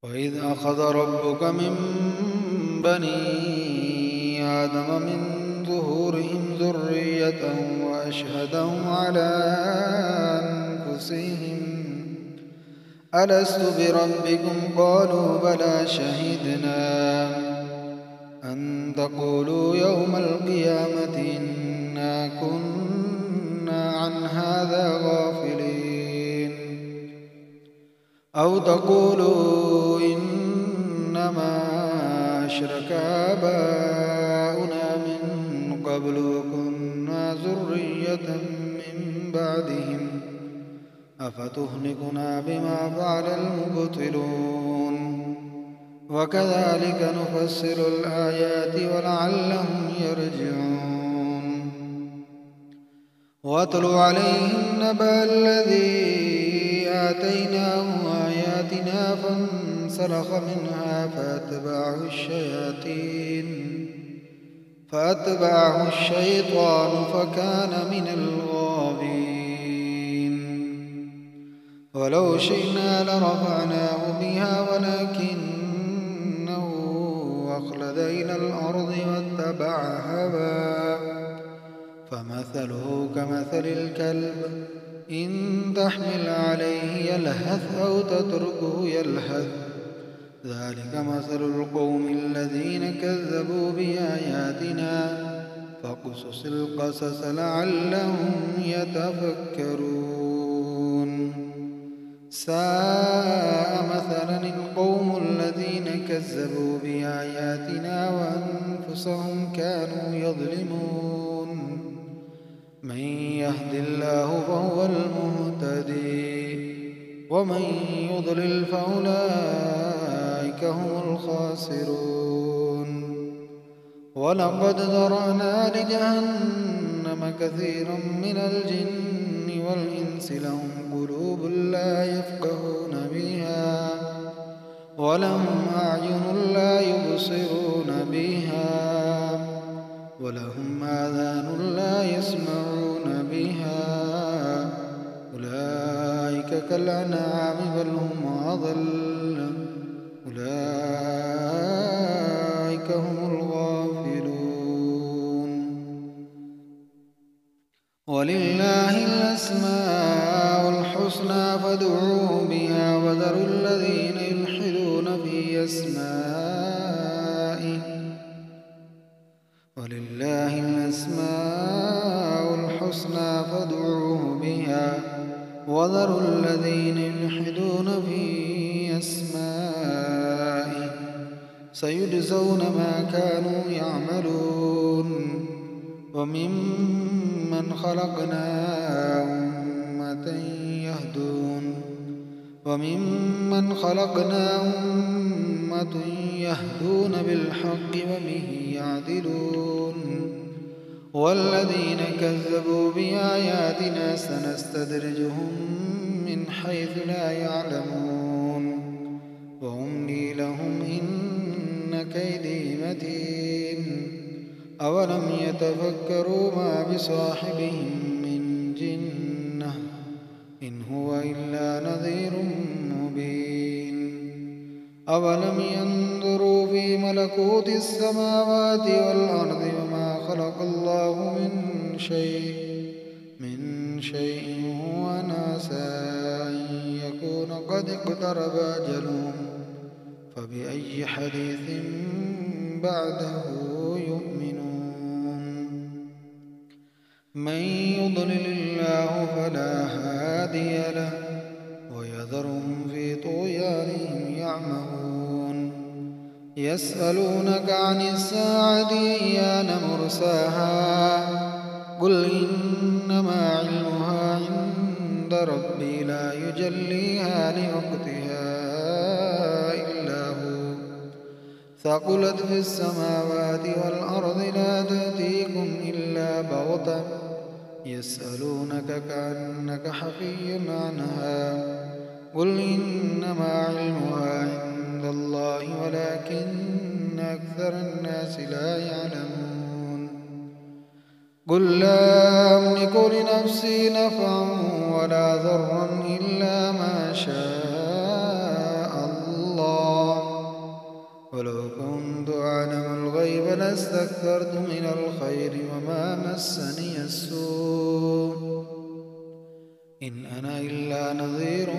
وإذ أخذ ربك من بني آدم من ظهورهم ذريتهم وأشهدهم على أنفسهم ألست بربكم قالوا بلى شهدنا أن تقولوا يوم القيامة إنا كنا عن هذا غافلين أو تقولوا إنما أشرك آباؤنا من قبل وكنا ذرية من بعدهم أفتهلكنا بما فعل المبطلون وكذلك نفسر الآيات ولعلهم يرجعون واتل عليهم نبأ الذي آتيناه آياتنا فانسلخ منها فأتبعه الشيطان فكان من الغاوين ولو شئنا لرفعناه بها ولكنه أخلد إلى الأرض واتبع هواه فمثله كمثل الكلب إن تحمل عليه يلهث أو تتركه يلهث ذلك مثل القوم الذين كذبوا بآياتنا فاقصص القصص لعلهم يتفكرون ساء مثلا القوم الذين كذبوا بآياتنا وأنفسهم كانوا يظلمون من يهد الله فهو المهتدي ومن يضلل فأولئك هم الخاسرون ولقد ذرأنا لجهنم كثيرا من الجن والإنس لهم قلوب لا يفقهون بها ولهم أعين لا يبصرون بها ولهم آذان لا يسمعون بها أولئك كالأنعام بل هم أضل أولئك هم الغافلون ولله الأسماء الحسنى فادعوه بها وذروا الذين يلحدون في أسمائه ولله الأسماء الحسنى فادعوه بها وذروا الذين يلحدون في أسمائه سيجزون ما كانوا يعملون وممن خلقنا أمة يهدون بالحق وبه يعدلون والذين كذبوا بآياتنا سنستدرجهم من حيث لا يعلمون وأملي لهم إن كيدي متين أولم يتفكروا ما بصاحبهم من جنة إن هو إلا نذير مبين أولم ينظروا في ملكوت السماوات والأرض وما خلق الله من شيء وناسى أن يكون قد اقترب أجلهم فبأي حديث بعده يؤمنون من يضلل الله فلا هادي له ويذرهم في طغيانهم يعمهون يسألونك عن الساعة أيان مرساها قل إنما علمها عند ربي لا يجليها لوقتها إلا هو ثقلت في السماوات والأرض لا تأتيكم إلا بغتة يسألونك كأنك حفي عنها قل إنما علمها عند الله ولكن أكثر الناس لا يعلمون قل لا أملك لنفسي نفعا ولا ضرا إلا ما شاء الله استكثرت من الخير وما مسني السوء إن أنا إلا نذير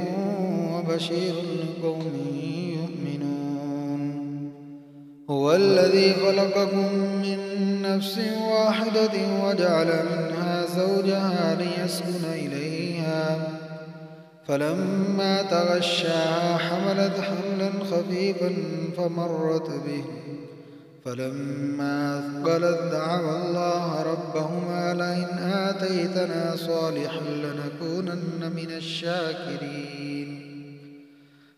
وبشير لقوم يؤمنون هو الذي خلقكم من نفس واحدة وجعل منها زوجها ليسكن إليها فلما تغشاها حملت حملا خفيفا فمرت به فلما أثقلت دعوا الله ربهما لئن آتيتنا صالحا لنكونن من الشاكرين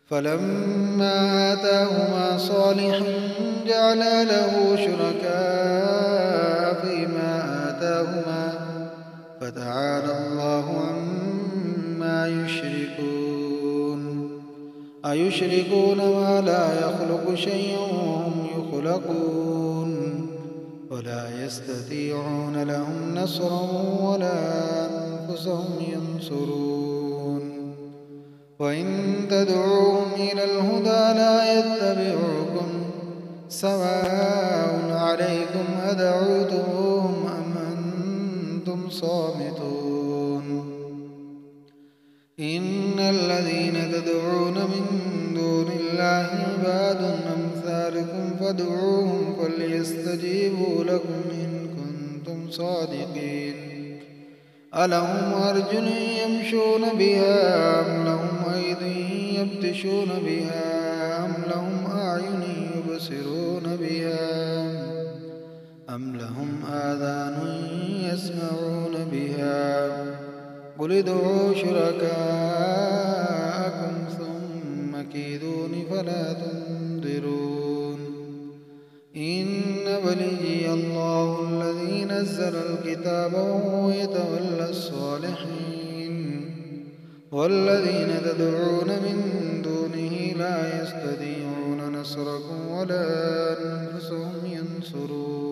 فلما آتاهما صالحا جعلا له شركاء فيما آتاهما فتعالى الله عما يشركون أيشركون ما لا يخلق شيئا وهم يخلقون ولا يستطيعون لهم نصرا ولا أنفسهم ينصرون وإن تدعوهم إلى الهدى لا يتبعوكم سواء عليكم أدعوتموهم أم أنتم صامتون إن الذين تدعون من دون الله عباد أمثالكم فادعوهم فليستجيبوا لكم إن كنتم صادقين ألهم أرجل يمشون بها أم لهم أيد يبطشون بها أم لهم أعين يبصرون بها أم لهم آذان يسمعون بها قل ادعوا شركاءكم ثم كيدون فلا تنظرون إن وليي الله الذي نزل الكتاب وهو يتولى الصالحين والذين تدعون من دونه لا يستطيعون نصركم ولا أنفسهم ينصرون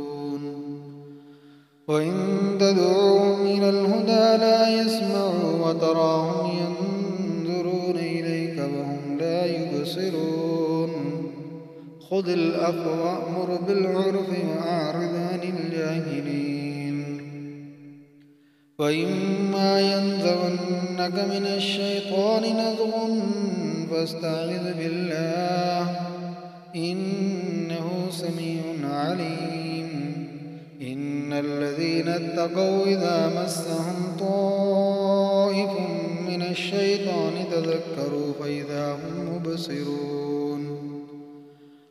وإن تدعوهم إلى الهدى لا يسمعوا وتراهم ينظرون إليك وهم لا يبصرون خذ العفو وأمر بالعرف وأعرض عن الجاهلين وإما ينزغنك من الشيطان نزغ فاستعذ بالله إنه سميع عليم إن الذين اتقوا إذا مسهم طائف من الشيطان تذكروا فإذا هم مبصرون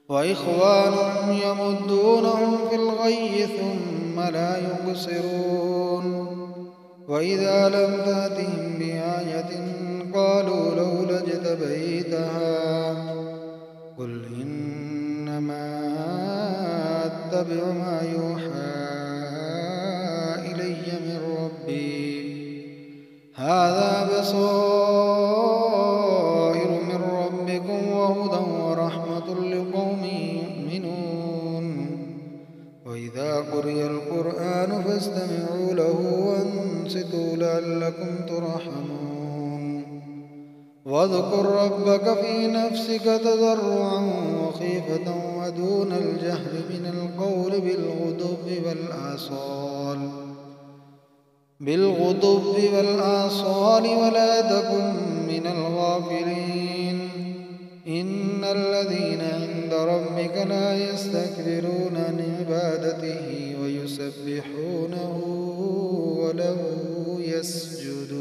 وإخوانهم يمدونهم في الغي ثم لا يقصرون وإذا لم تأتهم بآية قالوا لولا اجتبيتها قل إنما أتبع ما يوحى إلي من ربي هذا بصائر من ربكم وهدى ورحمة لقوم يؤمنون وإذا قرئ القرآن فاستمعوا له وانصتوا لعلكم ترحمون واذكر ربك في نفسك تضرعا وخيفة ودون الجهر من القول بالغضب والآصال ولا تكن من الغافلين إن الذين عند ربك لا يستكبرون عن عبادته ويسبحونه وله يسجدون